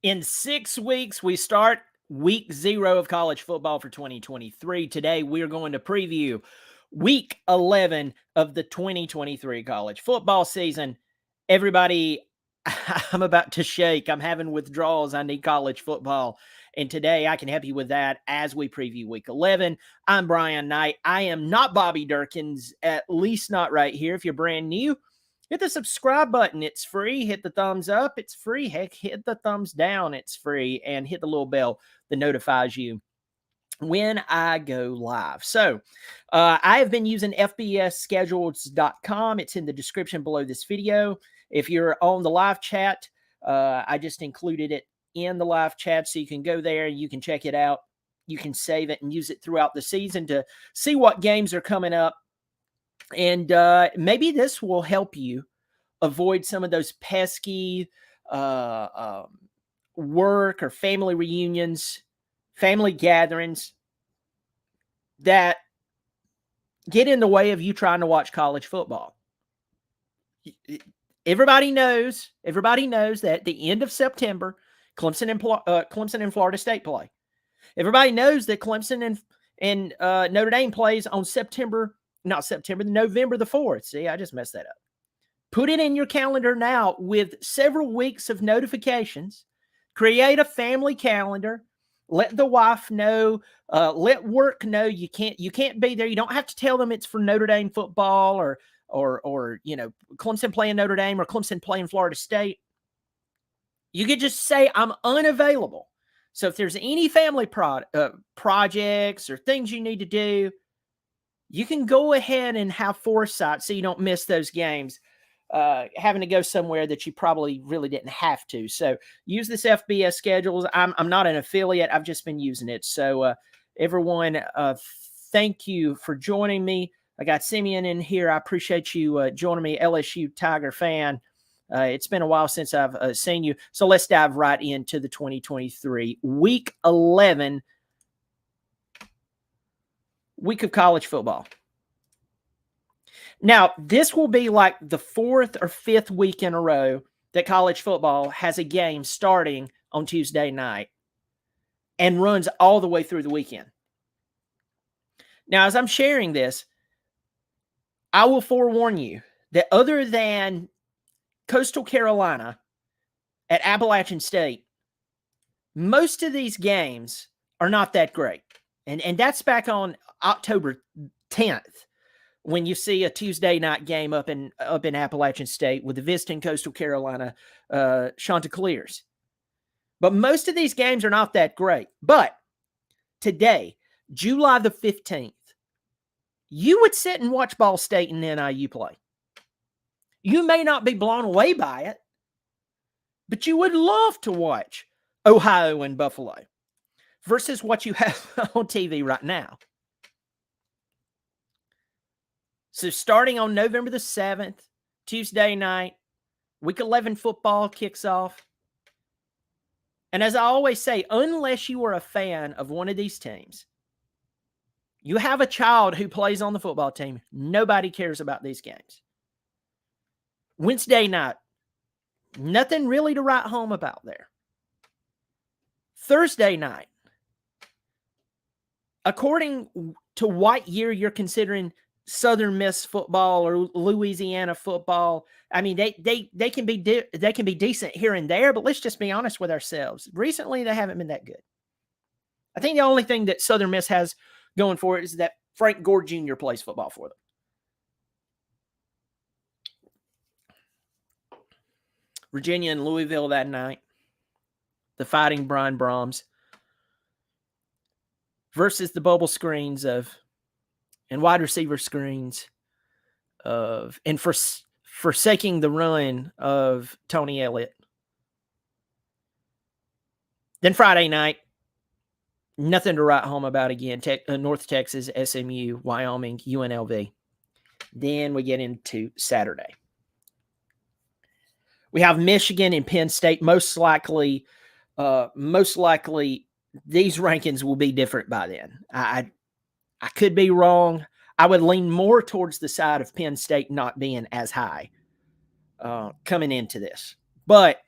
In 6 weeks, we start week 0 of college football for 2023. Today, we're going to preview week 11 of the 2023 college football season. Everybody, I'm about to shake. I'm having withdrawals. I need college football. And today, I can help you with that as we preview week 11. I'm Brian Knight. I am not Bobby Durkins, at least not right here. If you're brand new, hit the subscribe button. It's free. Hit the thumbs up. It's free. Heck, hit the thumbs down. It's free. And hit the little bell that notifies you when I go live. So I have been using FBSschedules.com. It's in the description below this video. If you're on the live chat, I just included it in the live chat, so you can go there and you can check it out. You can save it and use it throughout the season to see what games are coming up. And maybe this will help you avoid some of those pesky work or family reunions, family gatherings that get in the way of you trying to watch college football. Everybody knows that at the end of September, Clemson and Florida State play. Everybody knows that Clemson and Notre Dame plays on November the 4th. See, I just messed that up. Put it in your calendar now with several weeks of notifications. Create a family calendar. Let the wife know. Let work know you can't be there. You don't have to tell them it's for Notre Dame football or Clemson playing Notre Dame or Clemson playing Florida State. You could just say I'm unavailable. So if there's any family projects or things you need to do, you can go ahead and have foresight so you don't miss those games, having to go somewhere that you probably really didn't have to. So use this FBS schedules. I'm not an affiliate. I've just been using it. So everyone, thank you for joining me. I got Simeon in here. I appreciate you joining me, LSU Tiger fan. It's been a while since I've seen you. So let's dive right into the 2023 Week 11 week of college football. Now, this will be like the 4th or 5th week in a row that college football has a game starting on Tuesday night and runs all the way through the weekend. Now, as I'm sharing this, I will forewarn you that other than Coastal Carolina at Appalachian State, most of these games are not that great. And that's back on October 10th when you see a Tuesday night game up in Appalachian State with the visiting Coastal Carolina Chanticleers. But most of these games are not that great. But today, July the 15th, you would sit and watch Ball State and NIU play. You may not be blown away by it, but you would love to watch Ohio and Buffalo versus what you have on TV right now. So starting on November the 7th, Tuesday night, Week 11 football kicks off. And as I always say, unless you are a fan of one of these teams, you have a child who plays on the football team, nobody cares about these games. Wednesday night, nothing really to write home about there. Thursday night, according to what year you're considering Southern Miss football or Louisiana football, I mean, they can be decent here and there, but let's just be honest with ourselves. Recently, they haven't been that good. I think the only thing that Southern Miss has going for it is that Frank Gore Jr. plays football for them. Virginia and Louisville that night. The Fighting Brian Brahms versus the bubble screens and wide receiver screens and forsaking the run of Tony Elliott. Then Friday night, nothing to write home about again. North Texas, SMU, Wyoming, UNLV. Then we get into Saturday. We have Michigan and Penn State. Most likely, these rankings will be different by then. I could be wrong. I would lean more towards the side of Penn State not being as high coming into this. But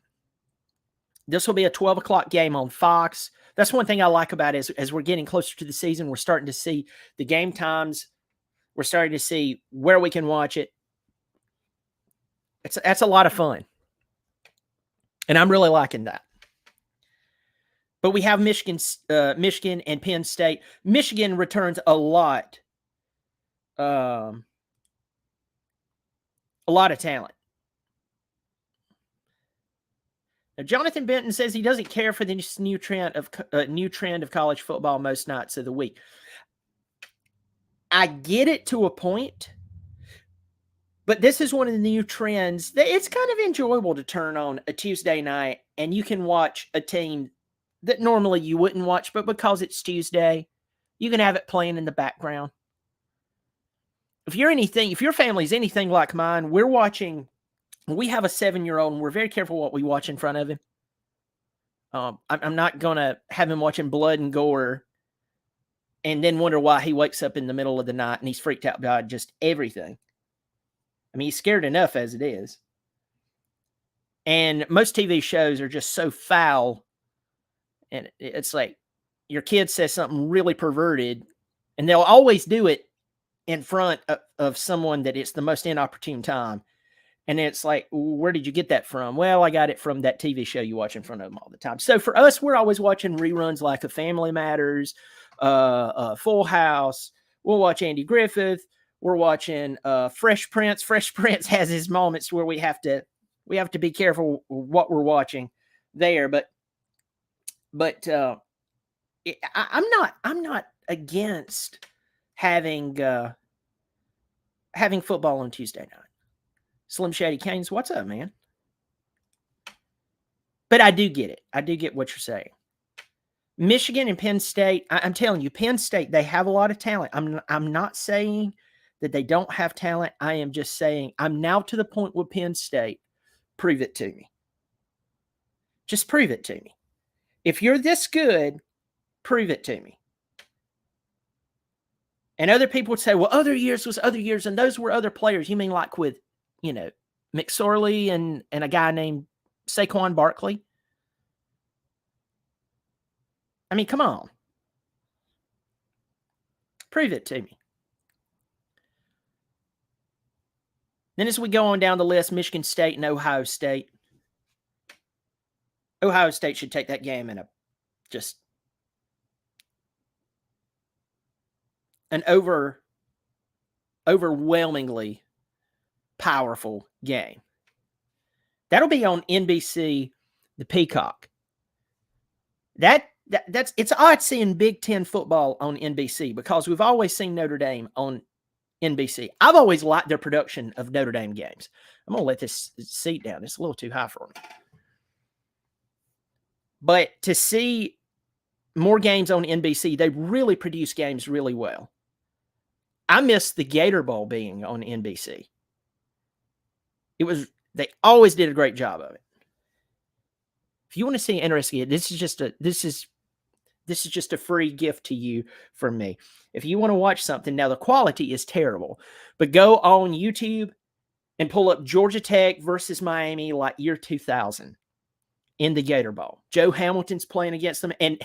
This will be a 12 o'clock game on Fox. That's one thing I like about it as we're getting closer to the season. We're starting to see the game times. We're starting to see where we can watch it. That's a lot of fun. And I'm really liking that. But we have Michigan and Penn State. Michigan returns a lot of talent. Now, Jonathan Benton says he doesn't care for this new trend of college football most nights of the week. I get it to a point, but this is one of the new trends that it's kind of enjoyable to turn on a Tuesday night and you can watch a team that normally you wouldn't watch, but because it's Tuesday, you can have it playing in the background. If your family's anything like mine, we have a 7-year-old and we're very careful what we watch in front of him. I'm not going to have him watching blood and gore and then wonder why he wakes up in the middle of the night and he's freaked out by just everything. I mean, he's scared enough as it is. And most TV shows are just so foul. And it's like your kid says something really perverted, and they'll always do it in front of someone that it's the most inopportune time. And it's like, where did you get that from? Well, I got it from that TV show you watch in front of them all the time. So for us, we're always watching reruns like A Family Matters, Full House. We'll watch Andy Griffith. We're watching Fresh Prince. Fresh Prince has his moments where we have to be careful what we're watching there. But I'm not against having football on Tuesday night. Slim Shady Canes, what's up, man? But I do get it. I do get what you're saying. Michigan and Penn State, I'm telling you, Penn State, they have a lot of talent. I'm not saying that they don't have talent. I am just saying I'm now to the point with Penn State. Prove it to me. Just prove it to me. If you're this good, prove it to me. And other people would say, well, other years was other years, and those were other players. You mean like with, McSorley and a guy named Saquon Barkley? I mean, come on. Prove it to me. Then as we go on down the list, Michigan State and Ohio State. Ohio State should take that game in an overwhelmingly powerful game. That'll be on NBC, the Peacock. It's odd seeing Big Ten football on NBC because we've always seen Notre Dame on NBC. I've always liked their production of Notre Dame games. I'm going to let this seat down. It's a little too high for me. But to see more games on NBC, they really produce games really well. I miss the Gator Bowl being on NBC. They always did a great job of it. If you want to see interesting, this is just a free gift to you from me. If you want to watch something, now the quality is terrible, but go on YouTube and pull up Georgia Tech versus Miami like year 2000 in the Gator Bowl. Joe Hamilton's playing against them, and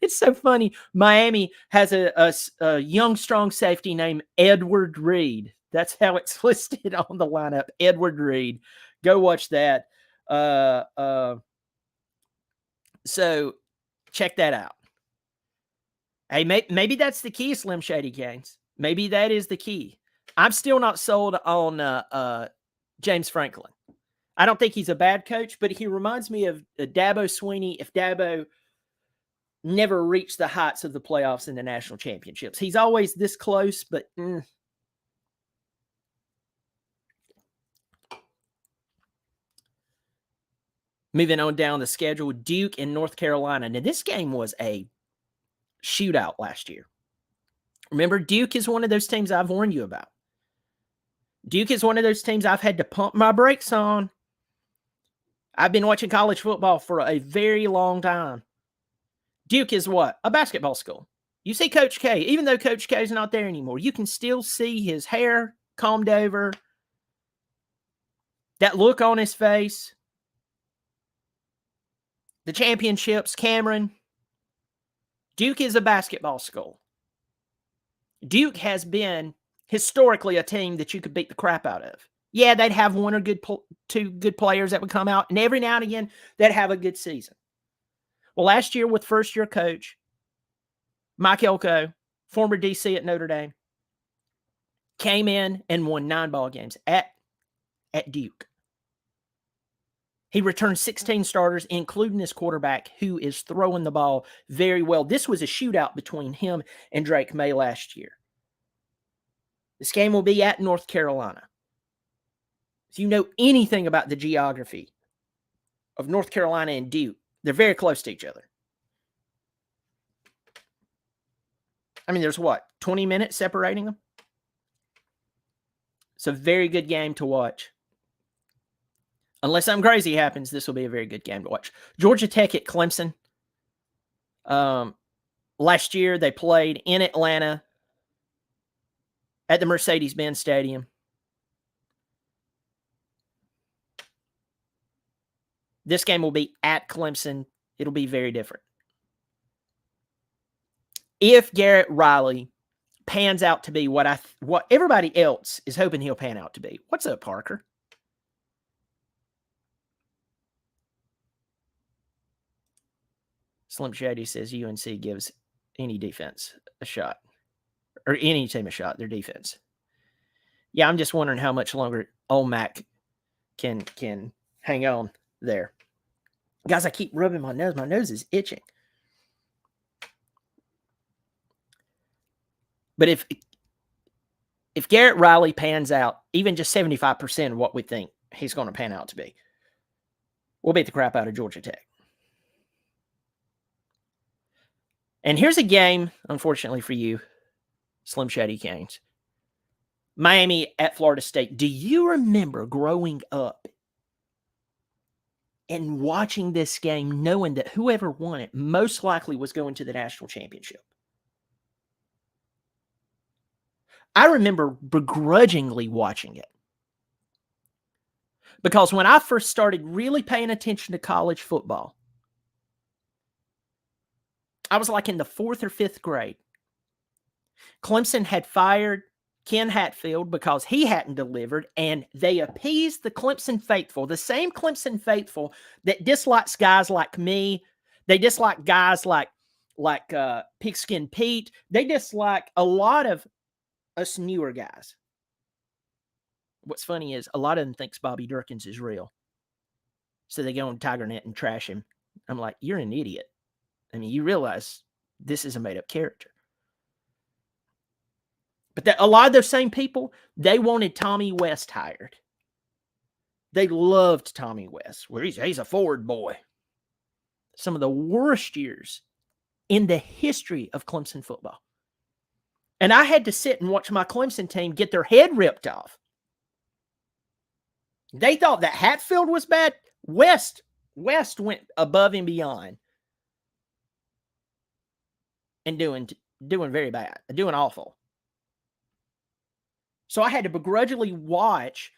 it's so funny. Miami has a young, strong safety named Edward Reed. That's how it's listed on the lineup. Edward Reed. Go watch that. So check that out. Hey, maybe that's the key, Slim Shady Gaines. Maybe that is the key. I'm still not sold on James Franklin. I don't think he's a bad coach, but he reminds me of Dabo Swinney if Dabo never reached the heights of the playoffs and the national championships. He's always this close, but moving on down the schedule, Duke and North Carolina. Now, this game was a shootout last year. Remember, Duke is one of those teams I've warned you about. Duke is one of those teams I've had to pump my brakes on. I've been watching college football for a very long time. Duke is what? A basketball school. You see Coach K, even though Coach K is not there anymore, you can still see his hair combed over, that look on his face. the championships, Cameron, Duke is a basketball school. Duke has been historically a team that you could beat the crap out of. Yeah, they'd have one or two good players that would come out, and every now and again, they'd have a good season. Well, last year with first-year coach Mike Elko, former DC at Notre Dame, came in and won 9 ball games at Duke. He returned 16 starters, including his quarterback, who is throwing the ball very well. This was a shootout between him and Drake May last year. This game will be at North Carolina. If you know anything about the geography of North Carolina and Duke, they're very close to each other. I mean, there's 20 minutes separating them? It's a very good game to watch. Unless something crazy happens, this will be a very good game to watch. Georgia Tech at Clemson. Last year, they played in Atlanta at the Mercedes-Benz Stadium. This game will be at Clemson. It'll be very different. If Garrett Riley pans out to be what everybody else is hoping he'll pan out to be. What's up, Parker? Slim Shady says UNC gives any defense a shot. Or any team a shot, their defense. Yeah, I'm just wondering how much longer old Mac can hang on there. Guys, I keep rubbing my nose. My nose is itching. But if Garrett Riley pans out, even just 75% of what we think he's going to pan out to be, we'll beat the crap out of Georgia Tech. And here's a game, unfortunately for you, Slim Shady Canes. Miami at Florida State. Do you remember growing up and watching this game, knowing that whoever won it most likely was going to the national championship? I remember begrudgingly watching it. Because when I first started really paying attention to college football, I was like in the 4th or 5th grade. Clemson had fired Ken Hatfield because he hadn't delivered, and they appeased the Clemson faithful, the same Clemson faithful that dislikes guys like me. They dislike guys like Pigskin Pete. They dislike a lot of us newer guys. What's funny is a lot of them thinks Bobby Durkins is real. So they go on TigerNet and trash him. I'm like, you're an idiot. I mean, you realize this is a made-up character. But a lot of those same people, they wanted Tommy West hired. They loved Tommy West. Well, he's a forward boy. Some of the worst years in the history of Clemson football. And I had to sit and watch my Clemson team get their head ripped off. They thought that Hatfield was bad. West went above and beyond and doing very bad, doing awful. So I had to begrudgingly watch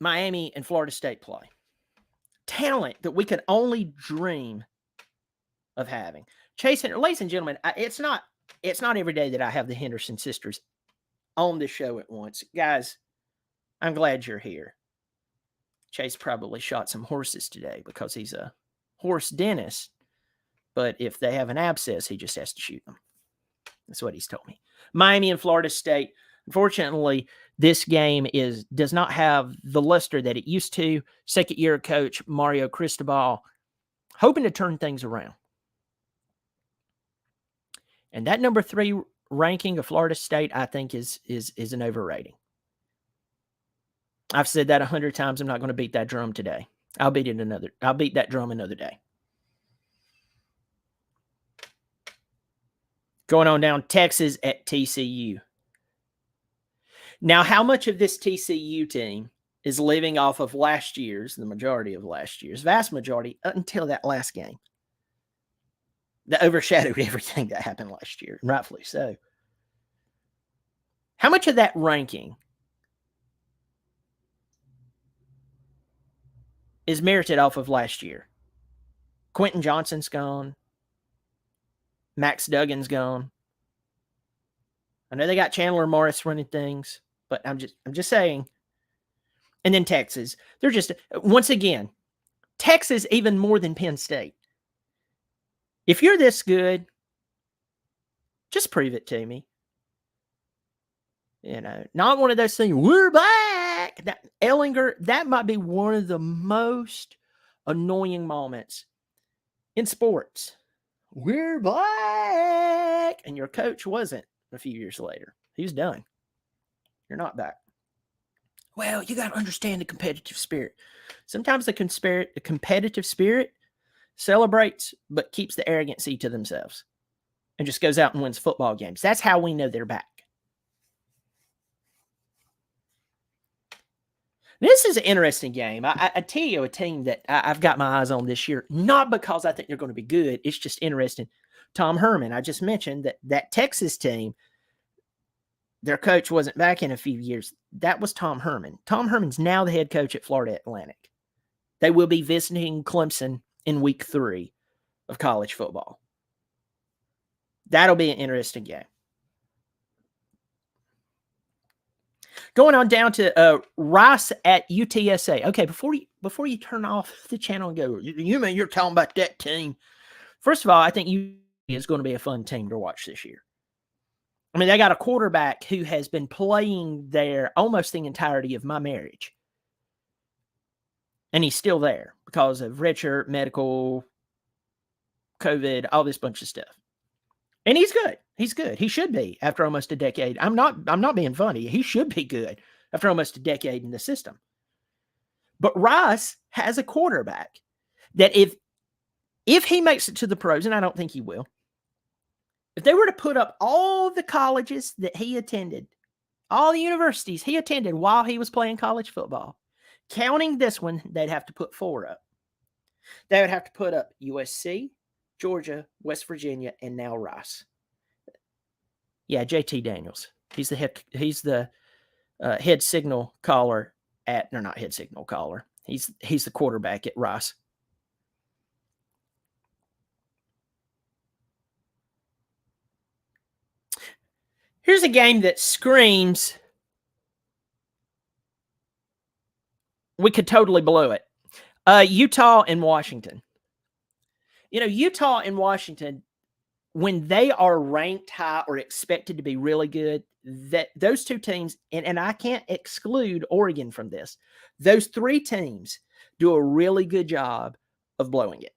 Miami and Florida State play. Talent that we could only dream of having. Ladies and gentlemen, it's not every day that I have the Henderson sisters on this show at once. Guys, I'm glad you're here. Chase probably shot some horses today because he's a horse dentist. But if they have an abscess, he just has to shoot them. That's what he's told me. Miami and Florida State. Unfortunately, this game does not have the luster that it used to. Second-year coach Mario Cristobal hoping to turn things around. And that number 3 ranking of Florida State, I think, is an overrating. I've said that 100 times. I'm not going to beat that drum today. I'll beat that drum another day. Going on down, Texas at TCU. Now, how much of this TCU team is living off of the majority of last year's, vast majority, until that last game that overshadowed everything that happened last year, and rightfully so. How much of that ranking is merited off of last year. Quentin Johnson's gone. Max Duggan's gone. I know they got Chandler Morris running things, but I'm just saying. And then Texas. They're just, once again, Texas even more than Penn State. If you're this good, just prove it to me. You know, not one of those things, we're back. That Ellinger, that might be one of the most annoying moments in sports. We're back. And your coach wasn't a few years later. He's done. You're not back. Well, you got to understand the competitive spirit. Sometimes the competitive spirit celebrates, but keeps the arrogancy to themselves and just goes out and wins football games. That's how we know they're back. This is an interesting game. I tell you a team that I've got my eyes on this year, not because I think they're going to be good. It's just interesting. Tom Herman, I just mentioned that Texas team, their coach wasn't back in a few years. That was Tom Herman. Tom Herman's now the head coach at Florida Atlantic. They will be visiting Clemson in week 3 of college football. That'll be an interesting game. Going on down to Rice at UTSA. Okay, before you turn off the channel and go, you mean you're talking about that team? First of all, I think is going to be a fun team to watch this year. I mean, they got a quarterback who has been playing there almost the entirety of my marriage. And he's still there because of redshirt, medical, COVID, all this bunch of stuff. And he's good. He's good. He should be after almost a decade. I'm not being funny. He should be good after almost a decade in the system. But Rice has a quarterback that if he makes it to the pros, and I don't think he will, if they were to put up all the colleges that he attended, all the universities he attended while he was playing college football, counting this one, they'd have to put 4 up. They would have to put up USC, Georgia, West Virginia, and now Rice. Yeah, JT Daniels. He's the head signal caller at, no, not head signal caller. He's the quarterback at Rice. Here's a game that screams we could totally blow it. Utah and Washington. You know, Utah and Washington, when they are ranked high or expected to be really good, that those two teams, and I can't exclude Oregon from this, those 3 teams do a really good job of blowing it.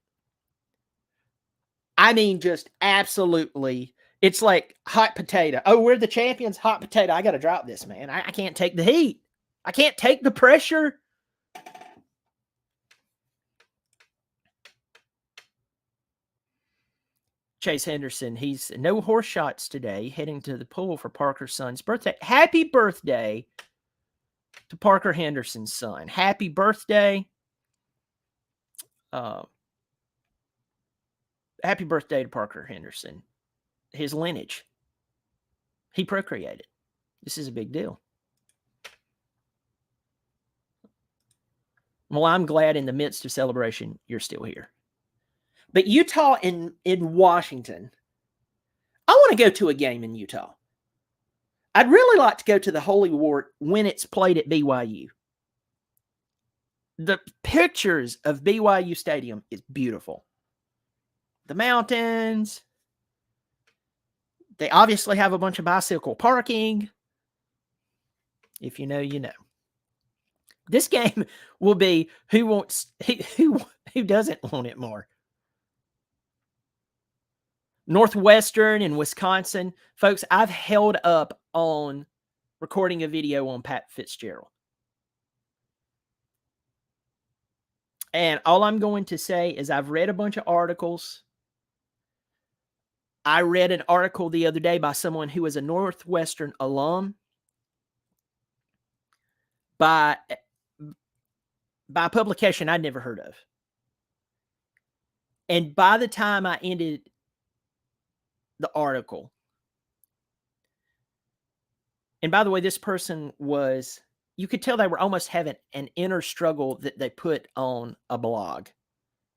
I mean, just absolutely, it's like hot potato. Oh, we're the champions, hot potato. I got to drop this, man. I can't take the heat. I can't take the pressure. Chase Henderson, he's no horse shots today, heading to the pool for Parker's son's birthday. Happy birthday to Parker Henderson's son. Happy birthday. Happy birthday to Parker Henderson. His lineage. He procreated. This is a big deal. Well, I'm glad in the midst of celebration, you're still here. But Utah in Washington, I want to go to a game in Utah. I'd really like to go to the Holy War when it's played at BYU. The pictures of BYU Stadium is beautiful. The mountains. They obviously have a bunch of bicycle parking. If you know, you know. This game will be who doesn't want it more. Northwestern and Wisconsin. Folks, I've held up on recording a video on Pat Fitzgerald. And all I'm going to say is I've read a bunch of articles. I read an article the other day by someone who is a Northwestern alum by a publication I'd never heard of. And by the time I ended the article, and by the way, this person was you could tell they were almost having an inner struggle that they put on a blog.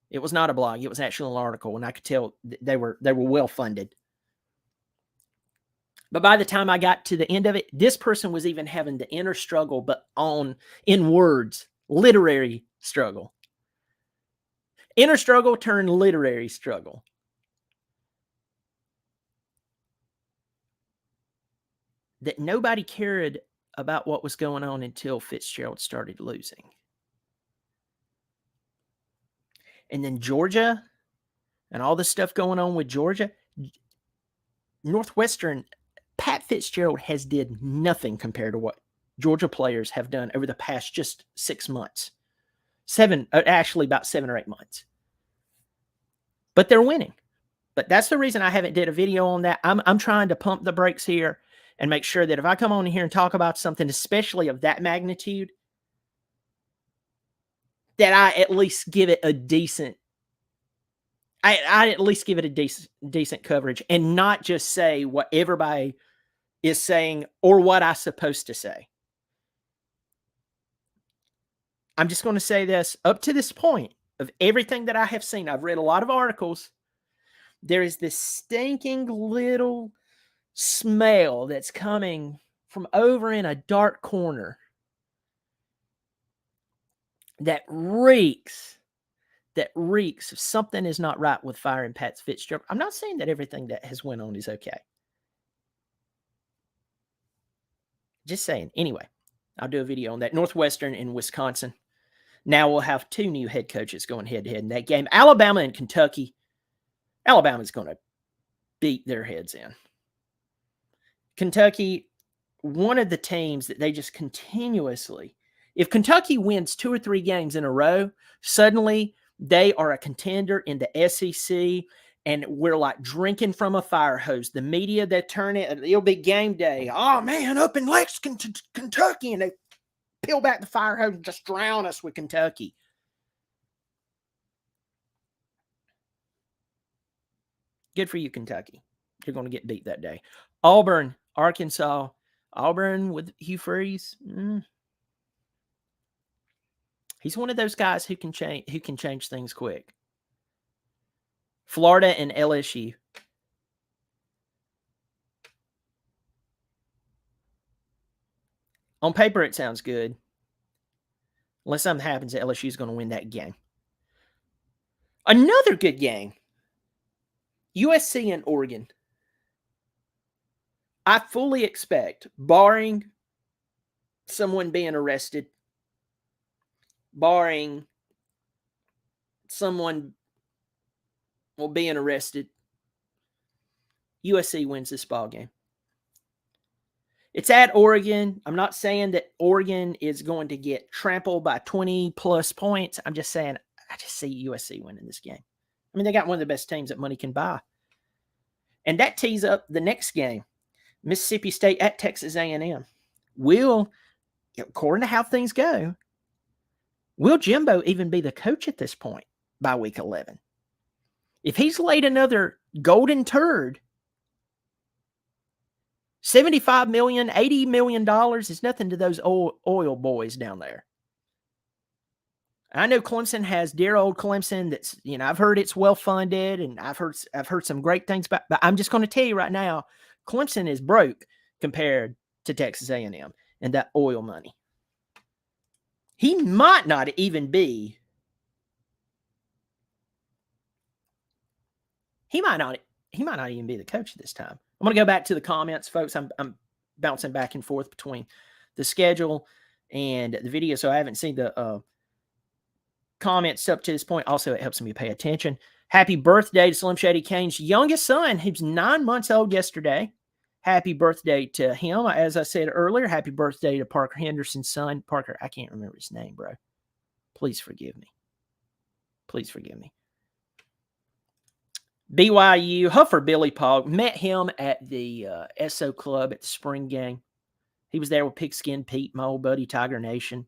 It was not a blog; it was actually an article, and I could tell they were well funded. But by the time I got to the end of it, this person was even having the inner struggle, but in words, literary struggle. Inner struggle turned literary struggle. That nobody cared about what was going on until Fitzgerald started losing. And then Georgia and all the stuff going on with Georgia, Northwestern, Pat Fitzgerald has did nothing compared to what Georgia players have done over the past just 6 months. Actually about 7 or 8 months. But they're winning. But that's the reason I haven't did a video on that. I'm trying to pump the brakes here and make sure that if I come on here and talk about something, especially of that magnitude, that I at least give it a decent I at least give it a decent coverage and not just say what everybody is saying or what I'm supposed to say. I'm just going to say this. Up to this point, of everything that I have seen, I've read a lot of articles. There is this stinking little smell that's coming from over in a dark corner that reeks if something is not right with firing Pat Fitzgerald. I'm not saying that everything that has went on is okay. Just saying. Anyway, I'll do a video on that. Northwestern and Wisconsin. Now we'll have 2 new head coaches going head-to-head in that game. Alabama and Kentucky. Alabama's going to beat their heads in. Kentucky, one of the teams that they just continuously, if Kentucky wins 2 or 3 games in a row, suddenly they are a contender in the SEC, and we're like drinking from a fire hose. The media, they turn it, it'll be game day. Oh, man, up in Lexington, Kentucky, and they peel back the fire hose and just drown us with Kentucky. Good for you, Kentucky. You're going to get beat that day. Auburn, Arkansas. Auburn with Hugh Freeze. He's one of those guys who can change things quick. Florida and LSU. On paper, it sounds good. Unless something happens, LSU is going to win that game. Another good game. USC and Oregon. I fully expect, barring someone being arrested, barring someone being arrested, USC wins this ball game. It's at Oregon. I'm not saying that Oregon is going to get trampled by 20-plus points. I'm just saying I just see USC winning this game. I mean, they got one of the best teams that money can buy. And that tees up the next game. Mississippi State at Texas A&M. According to how things go, will Jimbo even be the coach at this point by week 11? If he's laid another golden turd, $75 million, $80 million is nothing to those oil boys down there. I know Clemson has dear old Clemson that's, I've heard it's well-funded, and I've heard some great things about, but I'm just going to tell you right now, Clemson is broke compared to Texas A&M and that oil money. He might not even be the coach this time. I'm going to go back to the comments, folks. I'm bouncing back and forth between the schedule and the video, so I haven't seen the comments up to this point. Also, it helps me pay attention. Happy birthday to Slim Shady Kane's youngest son. He was 9 months old yesterday. Happy birthday to him. As I said earlier, happy birthday to Parker Henderson's son. Parker, I can't remember his name, bro. Please forgive me. Please forgive me. BYU, Huffer Billy Pog, met him at the SO Club at the spring game. He was there with Pigskin Pete, my old buddy, Tiger Nation.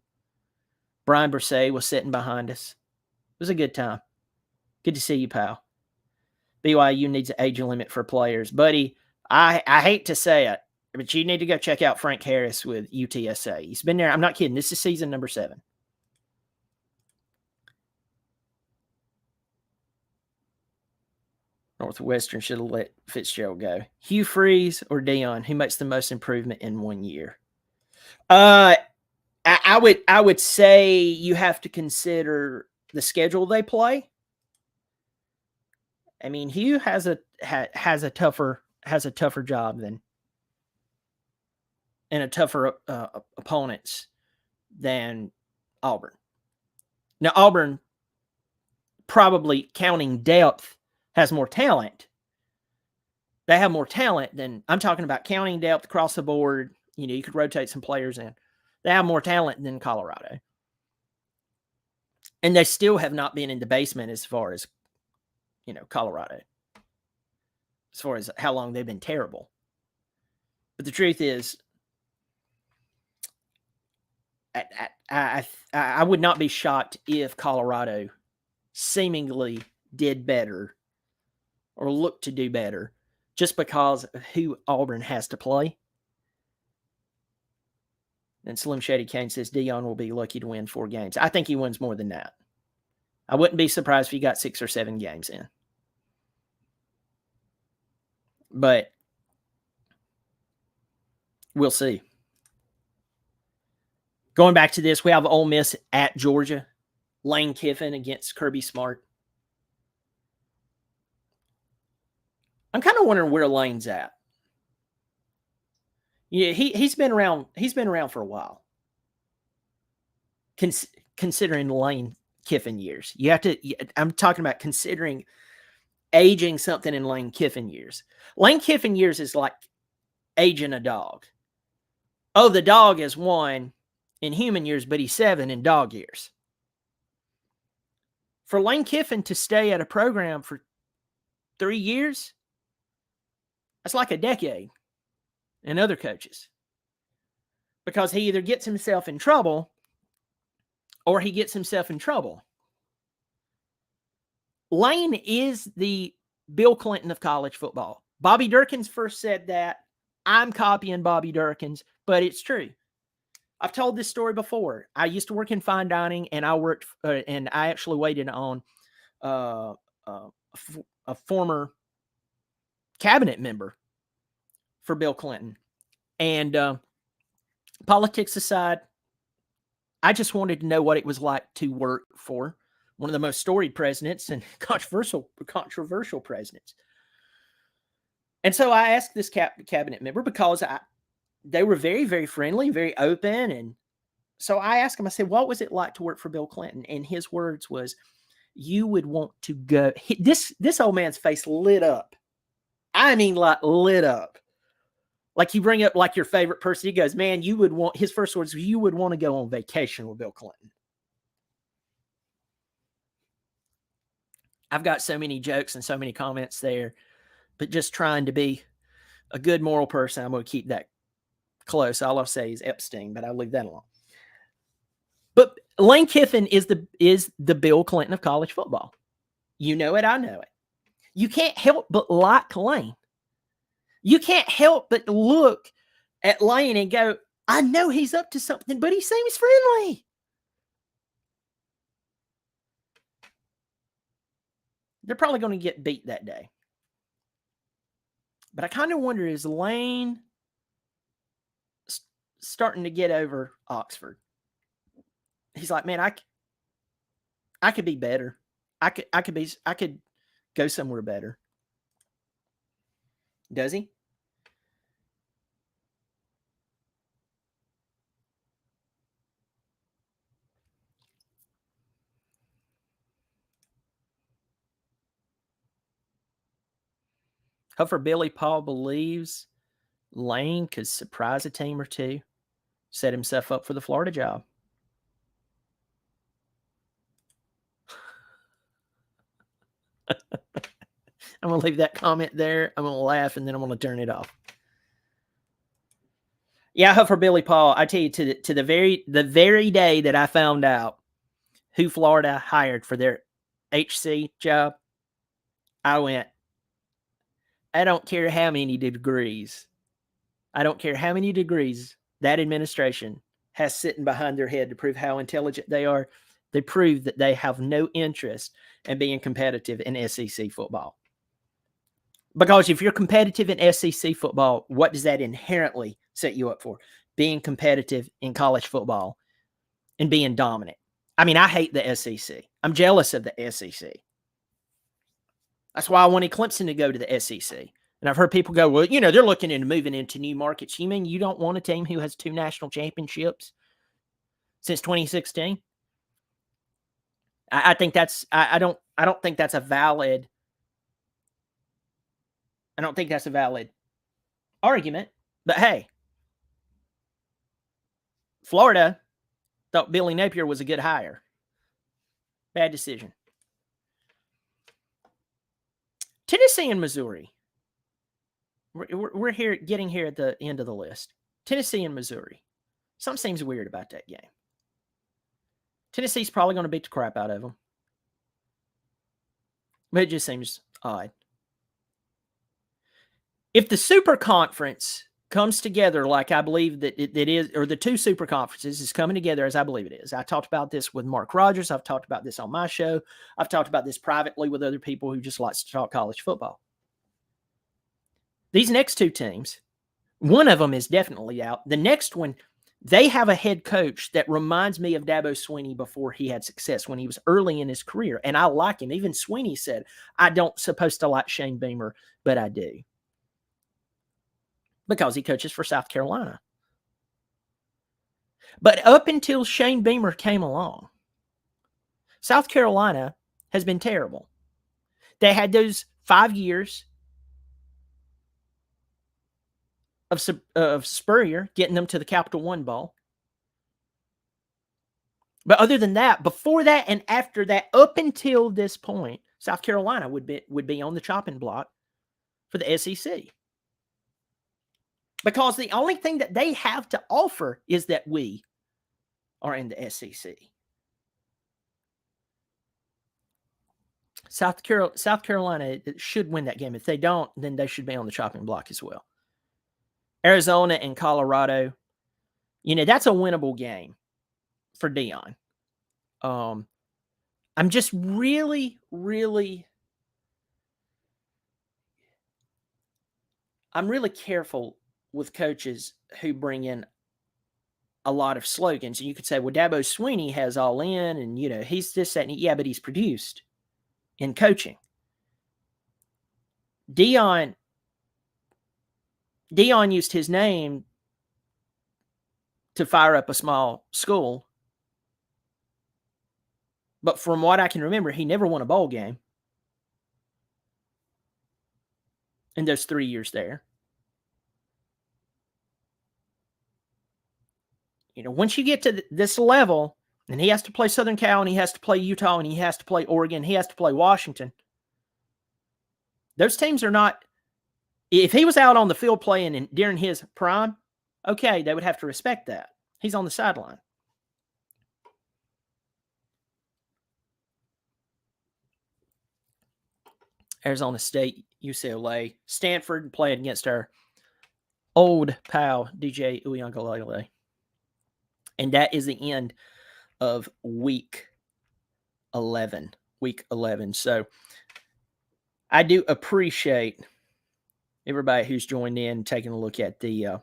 Brian Brisset was sitting behind us. It was a good time. Good to see you, pal. BYU needs an age limit for players. Buddy, I hate to say it. But you need to go check out Frank Harris with UTSA. He's been there. I'm not kidding. This is season number 7. Northwestern should have let Fitzgerald go. Hugh Freeze or Dion, who makes the most improvement in 1 year? I would say you have to consider the schedule they play. I mean, Hugh has a tougher job than and a tougher opponents than Auburn. Now, Auburn, probably counting depth, has more talent. They have more talent than, I'm talking about counting depth across the board. You could rotate some players in. They have more talent than Colorado. And they still have not been in the basement as far as, Colorado. As far as how long they've been terrible. But the truth is, I would not be shocked if Colorado seemingly did better or looked to do better just because of who Auburn has to play. And Slim Shady Kane says Dion will be lucky to win 4 games. I think he wins more than that. I wouldn't be surprised if he got 6 or 7 games in. But we'll see. Going back to this, we have Ole Miss at Georgia. Lane Kiffin against Kirby Smart. I'm kind of wondering where Lane's at. Yeah, he's been around. He's been around for a while. Considering Lane Kiffin years, you have to. I'm talking about considering aging something in Lane Kiffin years. Lane Kiffin years is like aging a dog. Oh, the dog is 1 in human years, but he's 7 in dog years. For Lane Kiffin to stay at a program for 3 years, that's like a decade in other coaches. Because he either gets himself in trouble or he gets himself in trouble. Lane is the Bill Clinton of college football. Bobby Durkins first said that. I'm copying Bobby Durkins, but it's true. I've told this story before. I used to work in fine dining, and I actually waited on a former cabinet member for Bill Clinton. And politics aside, I just wanted to know what it was like to work for one of the most storied presidents and controversial presidents. And so I asked this cabinet member because they were very, very friendly, very open. And so I asked him, I said, what was it like to work for Bill Clinton? And his words was, you would want to go. This old man's face lit up. I mean, like lit up. Like you bring up like your favorite person. He goes, man, his first words, you would want to go on vacation with Bill Clinton. I've got so many jokes and so many comments there, but just trying to be a good moral person, I'm going to keep that close. All I'll say is Epstein, but I'll leave that alone. But Lane Kiffin is the Bill Clinton of college football. You know it, I know it. You can't help but like Lane. You can't help but look at Lane and go, I know he's up to something, but he seems friendly. They're probably going to get beat that day. But I kind of wonder, is Lane starting to get over Oxford? He's like, man, I could be better. I could go somewhere better. Does he? However, Billy Paul believes Lane could surprise a team or two, set himself up for the Florida job. I'm going to leave that comment there. I'm going to laugh, and then I'm going to turn it off. Yeah, I hope for Billy Paul. I tell you, to the very day that I found out who Florida hired for their HC job, I went, I don't care how many degrees I don't care how many degrees that administration has sitting behind their head to prove how intelligent they are. They prove that they have no interest in being competitive in SEC football. Because if you're competitive in SEC football, what does that inherently set you up for? Being competitive in college football and being dominant. I mean, I hate the SEC. I'm jealous of the SEC. That's why I wanted Clemson to go to the SEC. And I've heard people go, well, they're looking into moving into new markets. You mean you don't want a team who has 2 national championships since 2016? I think that's I don't think that's a valid argument. But hey, Florida thought Billy Napier was a good hire. Bad decision. Tennessee and Missouri. We're getting here at the end of the list. Tennessee and Missouri. Something seems weird about that game. Tennessee's probably going to beat the crap out of them. But it just seems odd. If the Super Conference comes together like I believe that it is, or the 2 super conferences is coming together as I believe it is. I talked about this with Mark Rogers. I've talked about this on my show. I've talked about this privately with other people who just like to talk college football. These next 2 teams, one of them is definitely out. The next one, they have a head coach that reminds me of Dabo Swinney before he had success, when he was early in his career. And I like him. Even Swinney said, I don't supposed to like Shane Beamer, but I do. Because he coaches for South Carolina. But up until Shane Beamer came along, South Carolina has been terrible. They had those 5 years of Spurrier getting them to the Capital One Bowl. But other than that, before that and after that, up until this point, South Carolina would be on the chopping block for the SEC. Because the only thing that they have to offer is that we are in the SEC. South Carolina should win that game. If they don't, then they should be on the chopping block as well. Arizona and Colorado, that's a winnable game for Deion. I'm just really, really, I'm really careful with coaches who bring in a lot of slogans. And you could say, well, Dabo Swinney has all in and, he's this, that, and yeah, but he's produced in coaching. Deion used his name to fire up a small school. But from what I can remember, he never won a bowl game in those 3 years there. Once you get to this level, and he has to play Southern Cal, and he has to play Utah, and he has to play Oregon, he has to play Washington. Those teams are not, if he was out on the field playing during his prime, okay, they would have to respect that. He's on the sideline. Arizona State, UCLA, Stanford playing against our old pal, DJ Uiagalelei. And that is the end of week 11. So I do appreciate everybody who's joined in, taking a look at the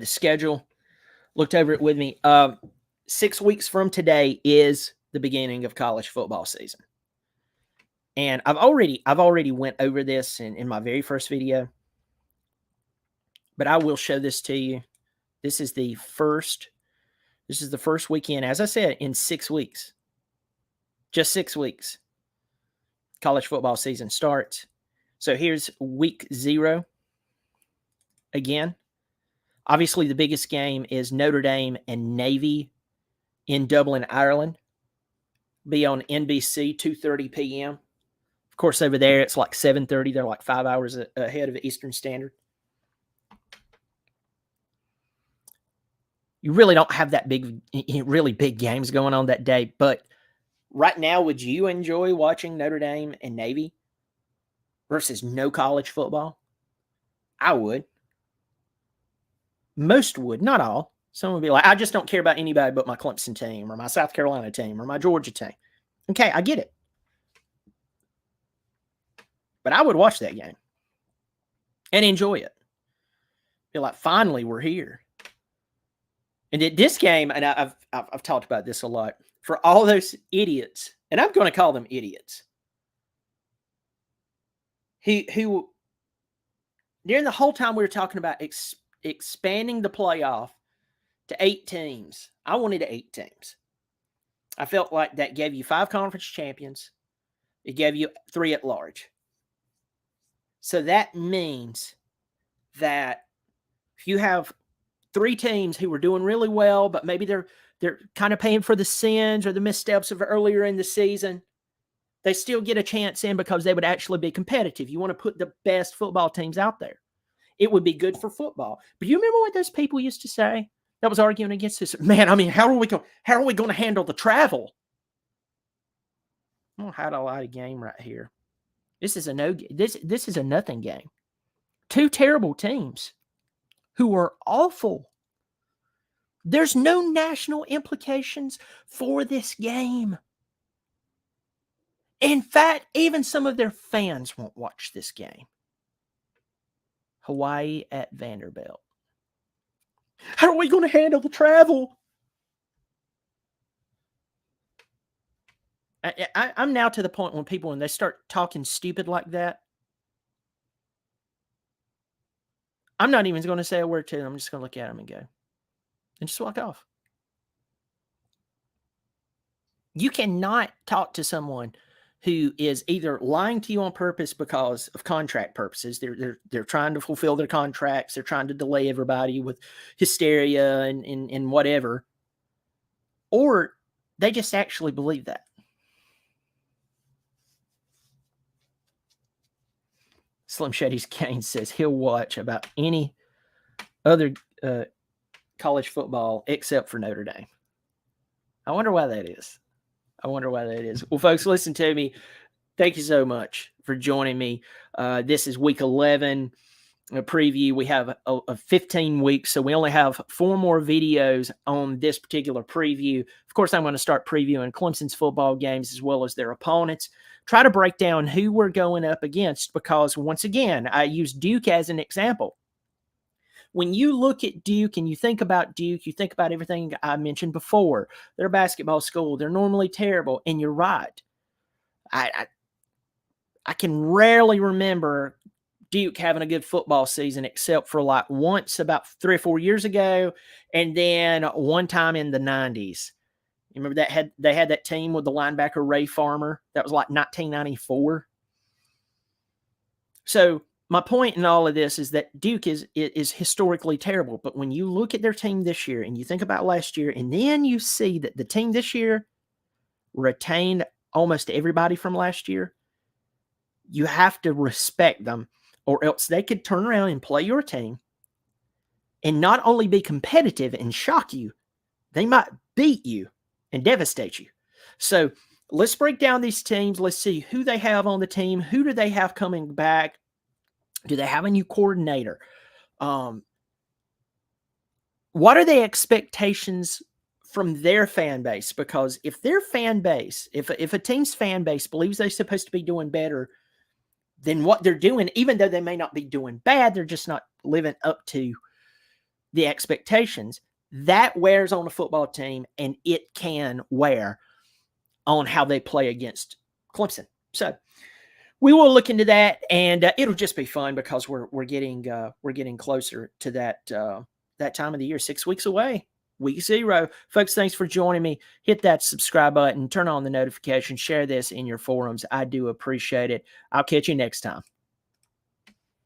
schedule, looked over it with me. 6 weeks from today is the beginning of college football season. And I've already went over this in my very first video, but I will show this to you. This is the first weekend, as I said, in 6 weeks. Just 6 weeks. College football season starts. So here's week 0. Again, obviously the biggest game is Notre Dame and Navy in Dublin, Ireland. Be on NBC, 2:30 p.m. Of course, over there, it's like 7:30. They're like 5 hours ahead of Eastern Standard. You really don't have that really big games going on that day. But right now, would you enjoy watching Notre Dame and Navy versus no college football? I would. Most would, not all. Some would be like, I just don't care about anybody but my Clemson team or my South Carolina team or my Georgia team. Okay, I get it. But I would watch that game and enjoy it. Be like, finally, we're here. And this game, and I've talked about this a lot, for all those idiots, and I'm going to call them idiots, who during the whole time we were talking about expanding the playoff to 8 teams, I wanted 8 teams. I felt like that gave you 5 conference champions. It gave you 3 at large. So that means that if you have 3 teams who were doing really well, but maybe they're kind of paying for the sins or the missteps of earlier in the season, they still get a chance in because they would actually be competitive. You want to put the best football teams out there. It would be good for football. But you remember what those people used to say that was arguing against this? Man, I mean, how are we going to handle the travel? I'm going to highlight a game right here. This is a this is a nothing game. 2 terrible teams who are awful. There's no national implications for this game. In fact, even some of their fans won't watch this game. Hawaii at Vanderbilt. How are we going to handle the travel? I'm now to the point when they start talking stupid like that, I'm not even going to say a word to them. I'm just going to look at them and go, and just walk off. You cannot talk to someone who is either lying to you on purpose because of contract purposes. They're trying to fulfill their contracts. They're trying to delay everybody with hysteria and whatever. Or they just actually believe that. Slim Shady's Kane says he'll watch about any other college football except for Notre Dame. I wonder why that is. Well, folks, listen to me. Thank you so much for joining me. This is week 11 preview. We have a 15 weeks, so we only have 4 more videos on this particular preview. Of course, I'm going to start previewing Clemson's football games as well as their opponents. Try to break down who we're going up against because, once again, I use Duke as an example. When you look at Duke and you think about Duke, you think about everything I mentioned before. They're a basketball school. They're normally terrible, and you're right. I can rarely remember Duke having a good football season except for like once about 3 or 4 years ago, and then one time in the 90s. You remember they had that team with the linebacker Ray Farmer? That was like 1994. So my point in all of this is that Duke is historically terrible. But when you look at their team this year and you think about last year, and then you see that the team this year retained almost everybody from last year, you have to respect them, or else they could turn around and play your team and not only be competitive and shock you, they might beat you and devastate you. So let's break down these teams. Let's see who they have on the team. Who do they have coming back? Do they have a new coordinator? What are the expectations from their fan base? Because if their fan base, if a team's fan base believes they're supposed to be doing better than what they're doing, even though they may not be doing bad, they're just not living up to the expectations, that wears on a football team, and it can wear on how they play against Clemson. So we will look into that, and it'll just be fun because we're getting closer to that time of the year. 6 weeks away, week 0. Folks, thanks for joining me. Hit that subscribe button, turn on the notifications, share this in your forums. I do appreciate it. I'll catch you next time.